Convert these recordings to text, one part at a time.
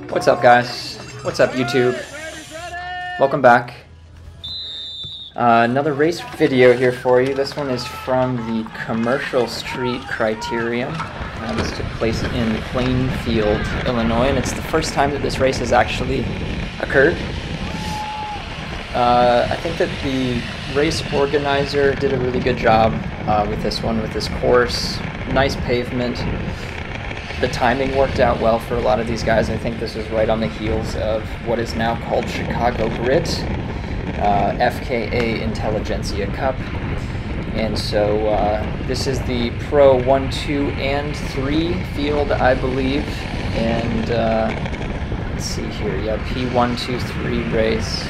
What's up, guys? What's up, YouTube? Welcome back. Another race video here for you. This one is from the Commercial Street Criterium. This took place in Plainfield, Illinois, and it's the first time that this race has actually occurred. I think that the race organizer did a really good job with this one, with this course. Nice pavement. The timing worked out well for a lot of these guys. I think this is right on the heels of what is now called Chicago Grit, FKA Intelligentsia Cup. And so this is the Pro 1, 2, and 3 field, I believe. And let's see here, yeah, P1, 2, 3 race.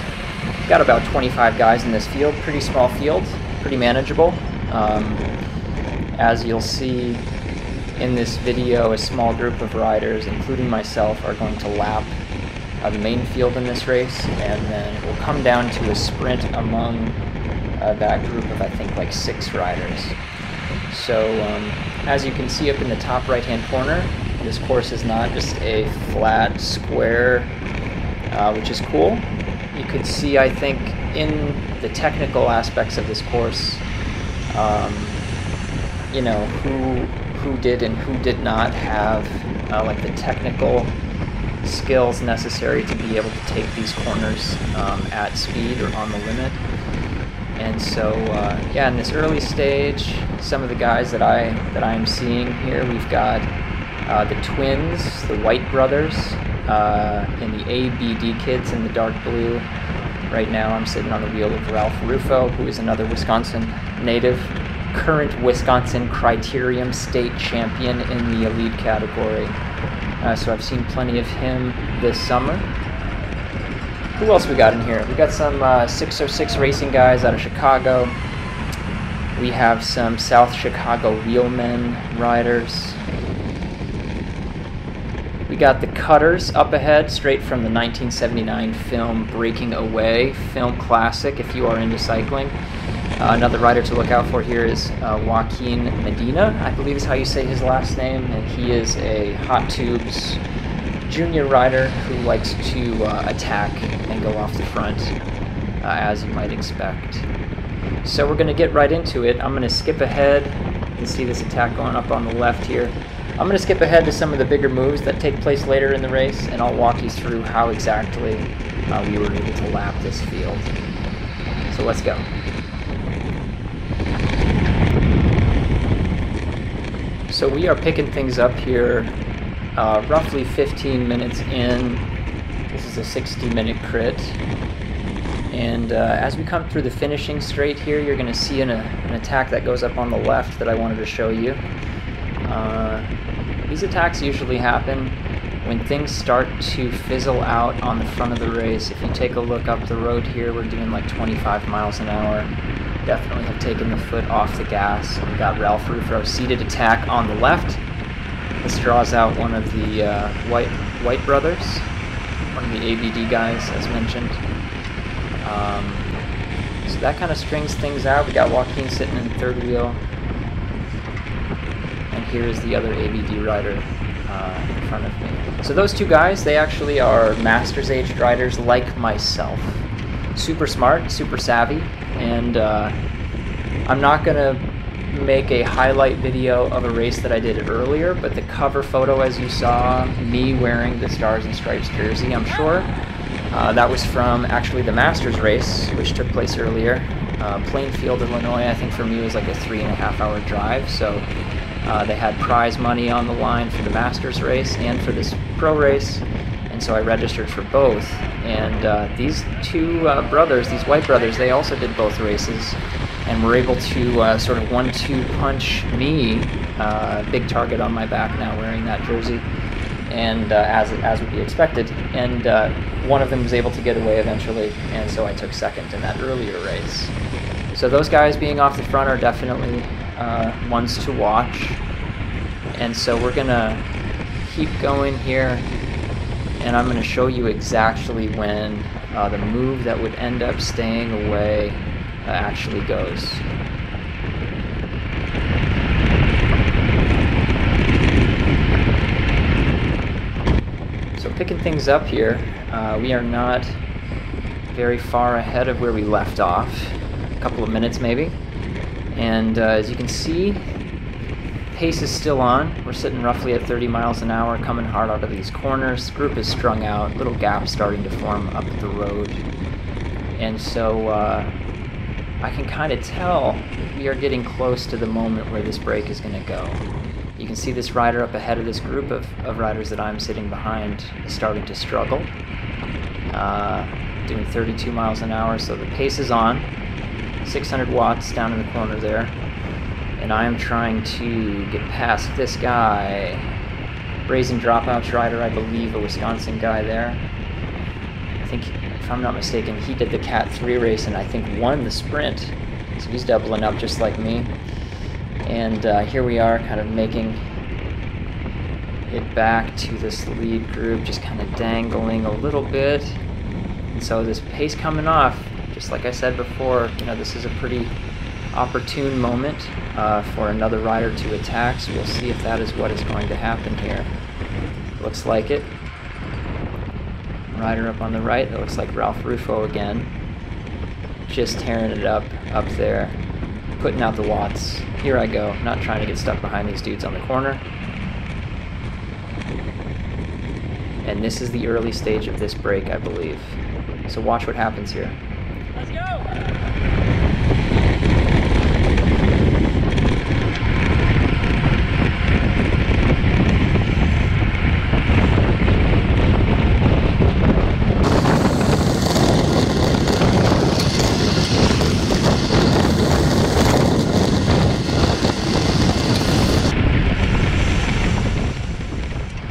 Got about 25 guys in this field, pretty small field, pretty manageable. As you'll see in this video, a small group of riders, including myself, are going to lap the main field in this race, and then it will come down to a sprint among that group of, I think, like 6 riders. So as you can see up in the top right hand corner, this course is not just a flat square, which is cool. You could see, I think, in the technical aspects of this course, you know, who did and who did not have like the technical skills necessary to be able to take these corners at speed or on the limit. And so yeah, in this early stage, some of the guys that I'm seeing here, we've got the twins, the White brothers, and the ABD kids in the dark blue. Right now I'm sitting on the wheel of Ralph Rufo, who is another Wisconsin native, current Wisconsin Criterium state champion in the elite category. So I've seen plenty of him this summer. Who else we got in here? We got some 606 racing guys out of Chicago. We have some South Chicago wheelmen riders. We got the Cutters up ahead, straight from the 1979 film Breakaway, film classic if you are into cycling. Another rider to look out for here is Joaquin Medina, I believe is how you say his last name, and he is a Hot Tubes junior rider who likes to attack and go off the front, as you might expect. So we're going to get right into it. I'm going to skip ahead. You can see this attack going up on the left here. I'm going to skip ahead to some of the bigger moves that take place later in the race, and I'll walk you through how exactly we were able to lap this field. So let's go. So we are picking things up here roughly 15 minutes in. This is a 60-minute crit. And as we come through the finishing straight here, you're going to see an attack that goes up on the left that I wanted to show you. These attacks usually happen when things start to fizzle out on the front of the race. If you take a look up the road here, we're doing like 25 miles an hour. Definitely have taken the foot off the gas. We've got Ralph Rufo seated attack on the left. This draws out one of the White brothers, one of the ABD guys, as mentioned. So that kind of strings things out. We got Joaquin sitting in the third wheel. And here is the other ABD rider in front of me. So those two guys, they actually are Masters aged riders like myself. Super smart, super savvy, and I'm not going to make a highlight video of a race that I did earlier, but the cover photo, as you saw, me wearing the Stars and Stripes jersey, I'm sure, that was from actually the Masters race, which took place earlier. Plainfield, Illinois, I think for me was like a 3.5-hour drive, so they had prize money on the line for the Masters race and for this pro race, and so I registered for both. And these two brothers, these White brothers, they also did both races and were able to sort of 1-2 punch me, big target on my back now wearing that jersey, and as would be expected. And one of them was able to get away eventually, and so I took second in that earlier race. So those guys being off the front are definitely ones to watch. And so we're going to keep going here, and I'm going to show you exactly when the move that would end up staying away actually goes. picking things up here. We are not very far ahead of where we left off, a couple of minutes maybe. And as you can see, pace is still on. We're sitting roughly at 30 miles an hour, coming hard out of these corners. Group is strung out, little gaps starting to form up the road. And so I can kind of tell we are getting close to the moment where this break is going to go. You can see this rider up ahead of this group of riders that I'm sitting behind is starting to struggle. Doing 32 miles an hour, so the pace is on. 600 watts down in the corner there. And I am trying to get past this guy. Brazen Dropouts rider, I believe, a Wisconsin guy there. I think, if I'm not mistaken, he did the Cat 3 race and I think won the sprint. So he's doubling up just like me. And here we are, kind of making it back to this lead group, just kind of dangling a little bit. And so this pace coming off, just like I said before, you know, this is a pretty opportune moment for another rider to attack, so we'll see if that is what is going to happen here. Looks like it. Rider up on the right, it looks like Ralph Ruffo again. Just tearing it up there, putting out the watts. Here I go, not trying to get stuck behind these dudes on the corner. And this is the early stage of this break, I believe. So watch what happens here. Let's go!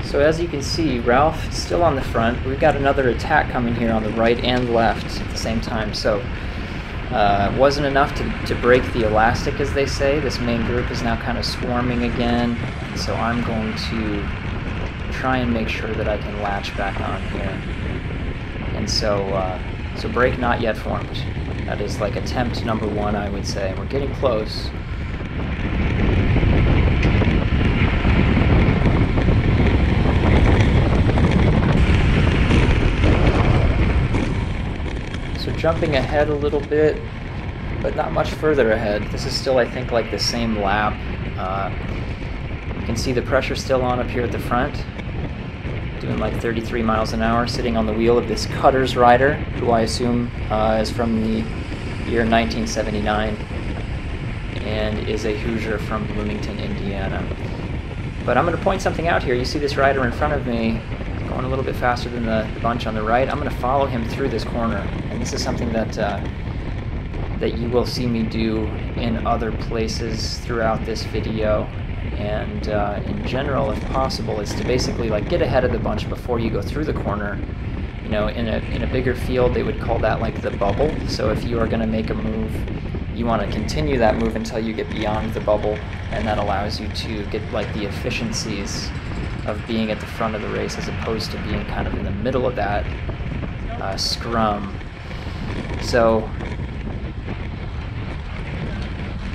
So as you can see, Ralph is still on the front. We've got another attack coming here on the right and left at the same time. So it wasn't enough to break the elastic, as they say. This main group is now kind of swarming again. So I'm going to try and make sure that I can latch back on here. And so, so break not yet formed. That is like attempt number 1, I would say. We're getting close. Jumping ahead a little bit, but not much further ahead. This is still, I think, like the same lap. You can see the pressure still on up here at the front. Doing like 33 miles an hour, sitting on the wheel of this Cutters rider, who I assume is from the year 1979 and is a Hoosier from Bloomington, Indiana. But I'm going to point something out here. You see this rider in front of me going a little bit faster than the bunch on the right. I'm going to follow him through this corner, and this is something that that you will see me do in other places throughout this video, and in general, if possible, is to basically like get ahead of the bunch before you go through the corner. You know, in a bigger field, they would call that like the bubble. So if you are going to make a move, you want to continue that move until you get beyond the bubble, and that allows you to get like the efficiencies of being at the front of the race as opposed to being kind of in the middle of that scrum. So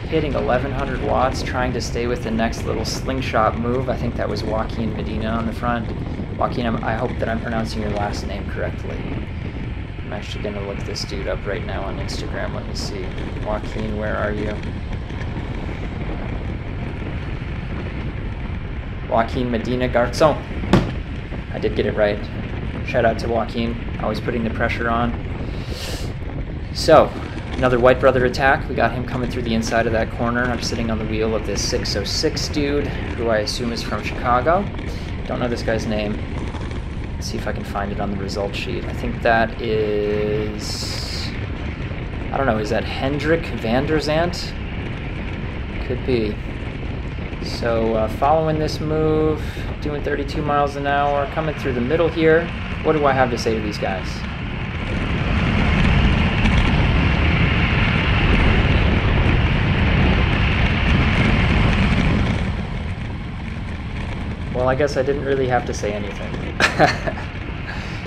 hitting 1100 watts, trying to stay with the next little slingshot move. I think that was Joaquin Medina on the front. Joaquin, I hope that I'm pronouncing your last name correctly. I'm actually going to look this dude up right now on Instagram. Let me see. Joaquin, where are you? Joaquin Medina Garzon. I did get it right. Shout out to Joaquin, always putting the pressure on. So, another White Brother attack. We got him coming through the inside of that corner. I'm sitting on the wheel of this 606 dude, who I assume is from Chicago. Don't know this guy's name. Let's see if I can find it on the result sheet. I think that is... I don't know, is that Hendrik van der Zandt? Could be. So following this move, doing 32 miles an hour, coming through the middle here. What do I have to say to these guys? Well, I guess I didn't really have to say anything.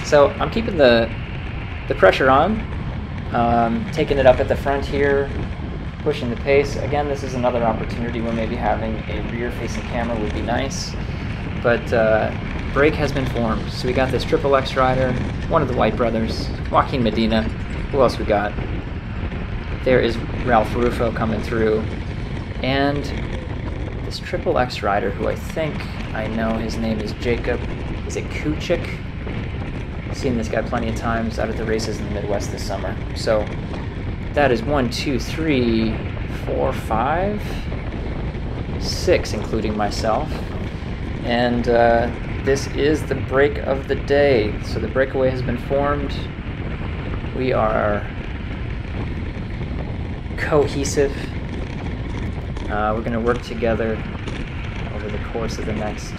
So I'm keeping the pressure on, taking it up at the front here, pushing the pace. Again, this is another opportunity where maybe having a rear-facing camera would be nice, but break has been formed. So we got this Triple X rider, one of the White brothers, Joaquin Medina. Who else we got? There is Ralph Rufo coming through. And this Triple X rider, who I think I know his name is Jacob. Is it Kuchik? Seen this guy plenty of times out at the races in the Midwest this summer. So that is 1, 2, 3, 4, 5, 6, including myself. And this is the break of the day. So the breakaway has been formed. We are cohesive. We're going to work together over the course of the next,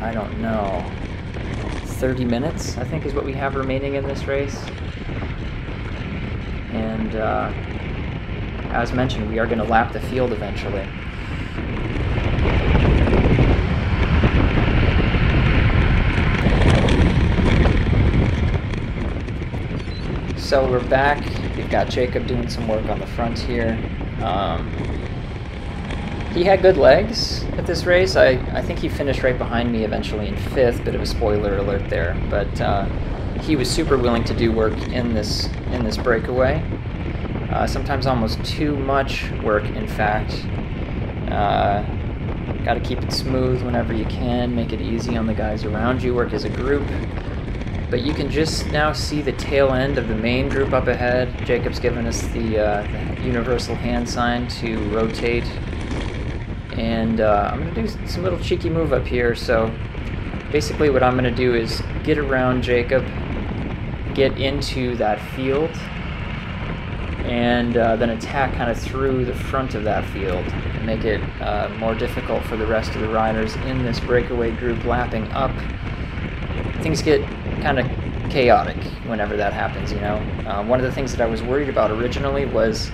I don't know, 30 minutes, I think is what we have remaining in this race. And as mentioned, we are going to lap the field eventually. So we're back. We've got Jacob doing some work on the front here. He had good legs at this race. I think he finished right behind me eventually in 5th, bit of a spoiler alert there. But he was super willing to do work in this breakaway. Sometimes almost too much work, in fact. Got to keep it smooth whenever you can, make it easy on the guys around you, work as a group. But you can just now see the tail end of the main group up ahead. Jacob's given us the universal hand sign to rotate. And I'm going to do some little cheeky move up here. So basically what I'm going to do is get around Jacob, get into that field, and then attack kind of through the front of that field and make it more difficult for the rest of the riders in this breakaway group lapping up. Things get kind of chaotic whenever that happens, you know. One of the things that I was worried about originally was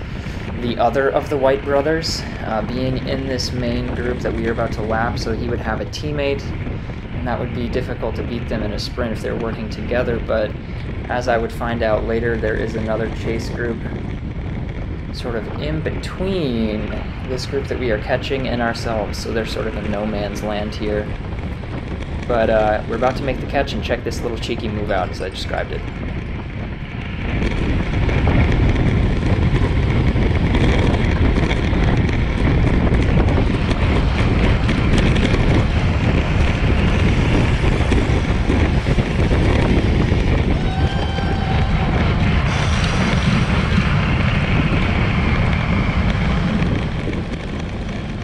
the other of the White brothers being in this main group that we are about to lap, so he would have a teammate, and that would be difficult to beat them in a sprint if they're working together. But as I would find out later, there is another chase group sort of in between this group that we are catching and ourselves, so they're sort of in no man's land here. But we're about to make the catch and check this little cheeky move out as I described it.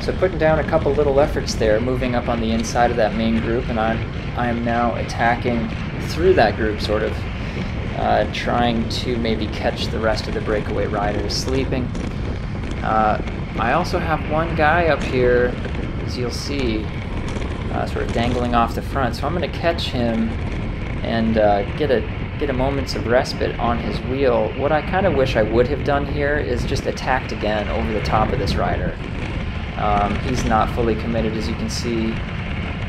So putting down a couple little efforts there, moving up on the inside of that main group, and I am now attacking through that group, sort of trying to maybe catch the rest of the breakaway riders sleeping. I also have one guy up here, as you'll see, sort of dangling off the front, so I'm going to catch him and get a moment's of respite on his wheel. What I kind of wish I would have done here is just attacked again over the top of this rider. He's not fully committed, as you can see.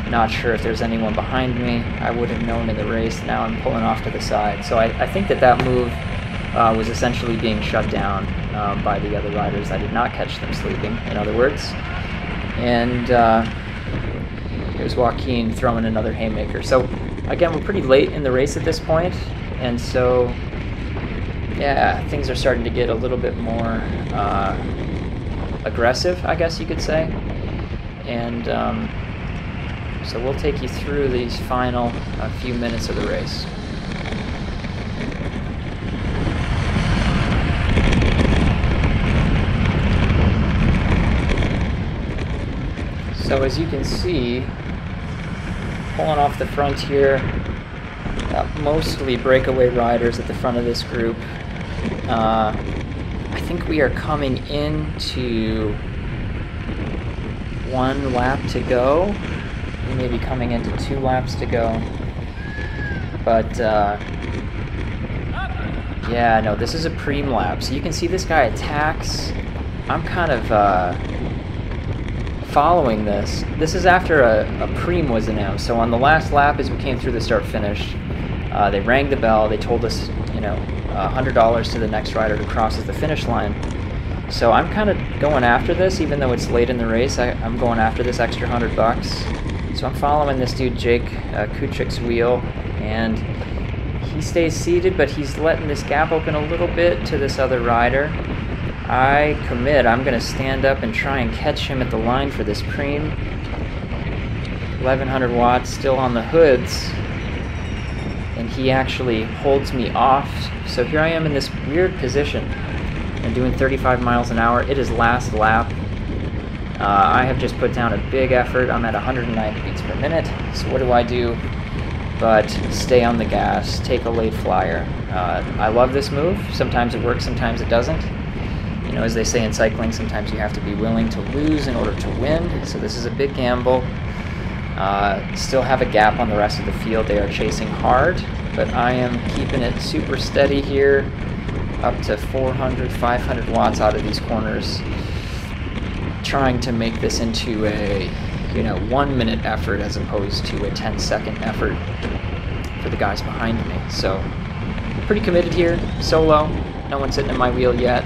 Not sure if there's anyone behind me. I would have known in the race. Now I'm pulling off to the side. So I think that move was essentially being shut down by the other riders. I did not catch them sleeping, in other words. And here's Joaquin throwing another haymaker. So again, we're pretty late in the race at this point, and so yeah, things are starting to get a little bit more aggressive, I guess you could say. And so we'll take you through these final few minutes of the race. So as you can see, pulling off the front here, mostly breakaway riders at the front of this group. I think we are coming into 1 lap to go. We may be coming into 2 laps to go. But yeah, no, this is a preem lap. So you can see this guy attacks. I'm kind of following this. This is after a preem was announced. So on the last lap, as we came through the start-finish, they rang the bell. They told us, you know, $100 to the next rider who crosses the finish line. So I'm kind of going after this, even though it's late in the race. I'm going after this extra $100. So I'm following this dude Jake Kuchik's wheel, and he stays seated, but he's letting this gap open a little bit to this other rider. I commit. I'm going to stand up and try and catch him at the line for this preem. 1100 watts still on the hoods, and he actually holds me off. So here I am in this weird position and doing 35 miles an hour. It is last lap. I have just put down a big effort. I'm at 190 beats per minute. So what do? But stay on the gas, take a late flyer. I love this move. Sometimes it works, sometimes it doesn't. You know, as they say in cycling, sometimes you have to be willing to lose in order to win. So this is a big gamble. Still have a gap on the rest of the field. They are chasing hard, but I am keeping it super steady here, up to 400, 500 watts out of these corners, trying to make this into a 1 minute effort as opposed to a 10-second effort for the guys behind me. So pretty committed here, solo, no one's sitting in my wheel yet,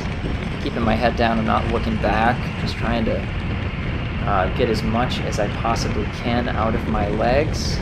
keeping my head down and not looking back, just trying to get as much as I possibly can out of my legs.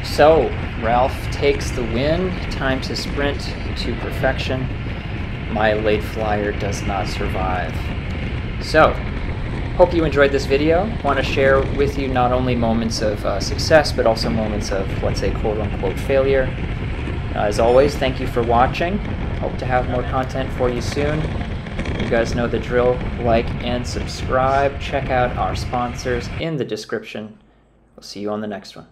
So, Ralph takes the win. Time to sprint to perfection. My late flyer does not survive. So, hope you enjoyed this video. Want to share with you not only moments of success, but also moments of, let's say, quote-unquote failure. As always, thank you for watching. Hope to have more content for you soon. You guys know the drill. Like and subscribe. Check out our sponsors in the description. We'll see you on the next one.